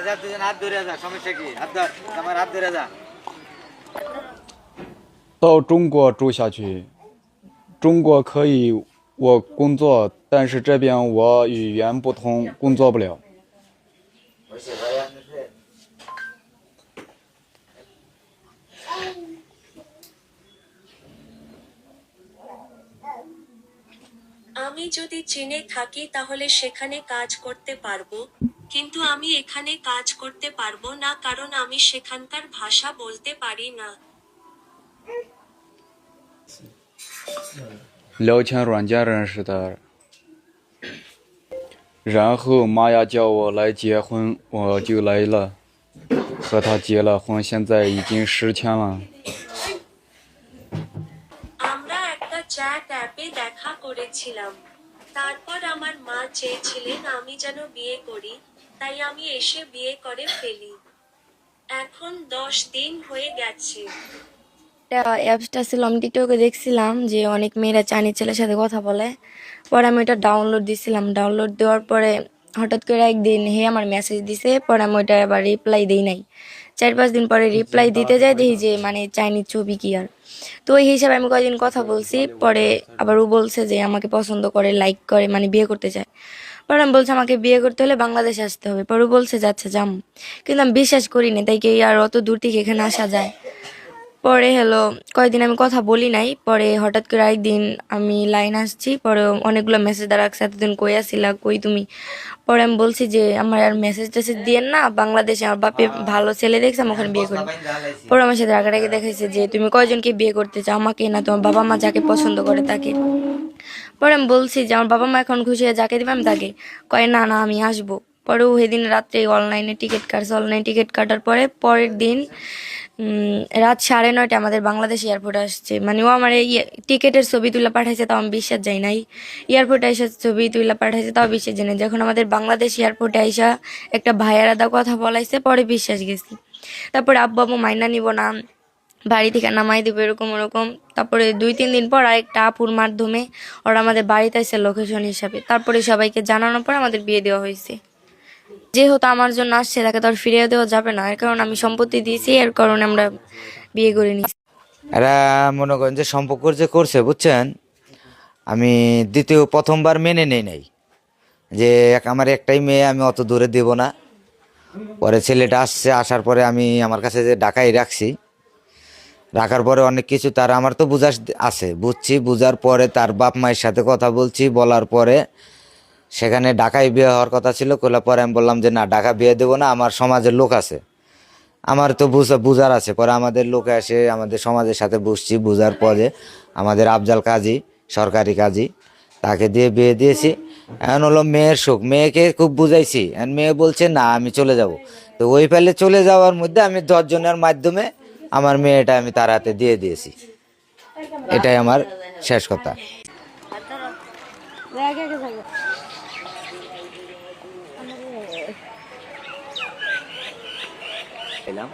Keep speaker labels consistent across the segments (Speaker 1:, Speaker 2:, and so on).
Speaker 1: যা দুজন হাত ধরে যা, সমস্যা কি? হাত ধর, আমার হাত ধরে যা।
Speaker 2: 到中国住下去，中国可以我工作，但是这边我语言不通，工作不了。
Speaker 3: আমি যদি চীনে থাকি তাহলে সেখানে কাজ করতে পারবো, কিন্তু আমি এখানে কাজ করতে পারবো না কারণ আমি সেখানকার ভাষা বলতে পারি না।
Speaker 2: 聊天软件认识的，然后妈呀叫我来结婚，我就来了，和他结了婚，现在已经10天了。
Speaker 3: আমরা একটা চ্যাট অ্যাপে দেখা করেছিলাম, তারপর আমার মা চেয়েছিলেন আমি যেন বিয়ে করি, তাই আমি এসে বিয়ে করে ফেলি। এখন 10 দিন হয়ে গেছে।
Speaker 4: অ্যাপসটা ছিল, আমি টিকটকে দেখছিলাম যে অনেক মেয়েরা চাইনিজ ছেলের সাথে কথা বলে। পরে আমি ওটা ডাউনলোড দিছিলাম, ডাউনলোড দেওয়ার পরে হঠাৎ করে একদিন হে আমার মেসেজ দিছে, পরে আমি ওইটা আবার রিপ্লাই দিই নাই। 4-5 দিন পরে রিপ্লাই দিতে যাই, দেখি যে মানে চাইনিজ ছবি কি আর। তো ওই হিসাবে আমি কয়েকদিন কথা বলছি, পরে আবার ও বলছে যে আমাকে পছন্দ করে, লাইক করে, মানে বিয়ে করতে চায়। পরে আমি বলছি আমাকে বিয়ে করতে হলে বাংলাদেশে আসতে হবে। পরে ও বলছে যে আচ্ছা যাম, কিন্তু আমি বিশ্বাস করিনি, তাই কি আর অত দূর থেকে এখানে আসা যায়। পরে হলো কয়েকদিন আমি কথা বলি নাই, পরে হঠাৎ করে একদিন আমি লাইন আসছি, পরে অনেকগুলো মেসেজ দ্বারা এতদিন কই আসিলা, কই তুমি। পরে আমি বলছি যে আমার আর মেসেজ টেসেজ দিয়েন না, বাংলাদেশে আমার বাপে ভালো ছেলে দেখছে, আমি ওখানে বিয়ে করি। পরে আমার সাথে রাগারাগি দেখাইছে যে তুমি কয়জনকে বিয়ে করতে চাও, আমাকে না তোমার বাবা মা যাকে পছন্দ করে তাকে। পরে আমি বলছি যে আমার বাবা মা এখন খুশি হয়ে যাকে দিবে আমি তাকে। কয় না না আমি আসবো। পরে ও সেদিন রাত্রে অনলাইনে টিকিট কাটছে, অনলাইনে টিকিট কাটার পরে পরের দিন রাত 9:30 আমাদের বাংলাদেশ এয়ারপোর্টে আসছে। মানে ও আমার এই টিকিটের ছবি তুলে পাঠাইছে, তাও আমি বিশ্বাস যাই নাই। এয়ারপোর্টে এসে ছবি তুলে পাঠাইছে, তাও বিশ্বাস যাই নাই। যখন আমাদের বাংলাদেশ এয়ারপোর্টে আইসা একটা ভাইয়ার আদা কথা বলাইছে, পরে বিশ্বাস গেছি। তারপরে আব্বু আম্মু মাইনা নিব না, বাড়ি থেকে নামাই দেবে, এরকম ওরকম। তারপরে 2-3 দিন পর আরেকটা আপুর মাধ্যমে ওরা আমাদের বাড়িতে আসছে লোকেশন হিসাবে। তারপরে সবাইকে জানানোর পর আমাদের বিয়ে দেওয়া হয়েছে। যেহেতু আমার জন্য আসছে, তাকে তো আর ফিরিয়ে দেওয়া যাবে না, এর কারণে আমি সম্পত্তি দিয়েছি, এর কারণে আমরা বিয়ে করে নিয়েছি।
Speaker 1: এরা মনে করেন যে সম্পর্ক যে করছে বুঝছেন, আমি প্রথমবার মেনে নেই নাই যে আমার একটাই মেয়ে, আমি অত দূরে দেব না। পরে ছেলেটা আসছে, আসার পরে আমি আমার কাছে যে ঢাকায় রাখছি, রাখার পরে অনেক কিছু তার আমার তো বুঝার আছে, বুঝছি। বুঝার পরে তার বাপ মায়ের সাথে কথা বলছি, বলার পরে সেখানে ঢাকায় বিয়ে হওয়ার কথা ছিল। কইলা পরে আমি বললাম যে না, ঢাকা বিয়ে দেবো না, আমার সমাজের লোক আছে, আমার তো বুঝার আছে। পরে আমাদের লোক এসে আমাদের সমাজের সাথে বসছি, বুঝার পরে আমাদের আফজাল কাজী, সরকারি কাজী, তাকে দিয়ে বিয়ে দিয়েছি। এখন হলো মেয়ের শোক, মেয়েকে খুব বুঝাইছি, এখন মেয়ে বলছে না আমি চলে যাব। তো ওই ফেলে চলে যাওয়ার মধ্যে আমি 10 জনের মাধ্যমে আমার মেয়েটা আমি তার হাতে দিয়ে দিয়েছি। এটাই আমার শেষ কথা। এলাম,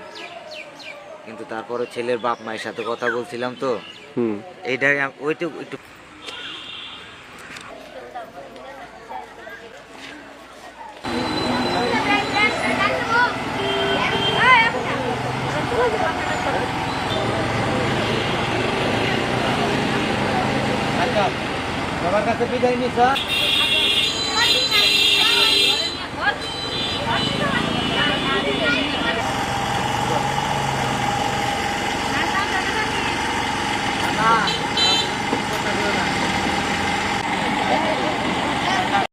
Speaker 1: কিন্তু তারপরে ছেলের বাপ মায়ের সাথে কথা বলছিলাম, তো এইটাই ওইটুকু একটু সবার কাছে বিদায় নিছ।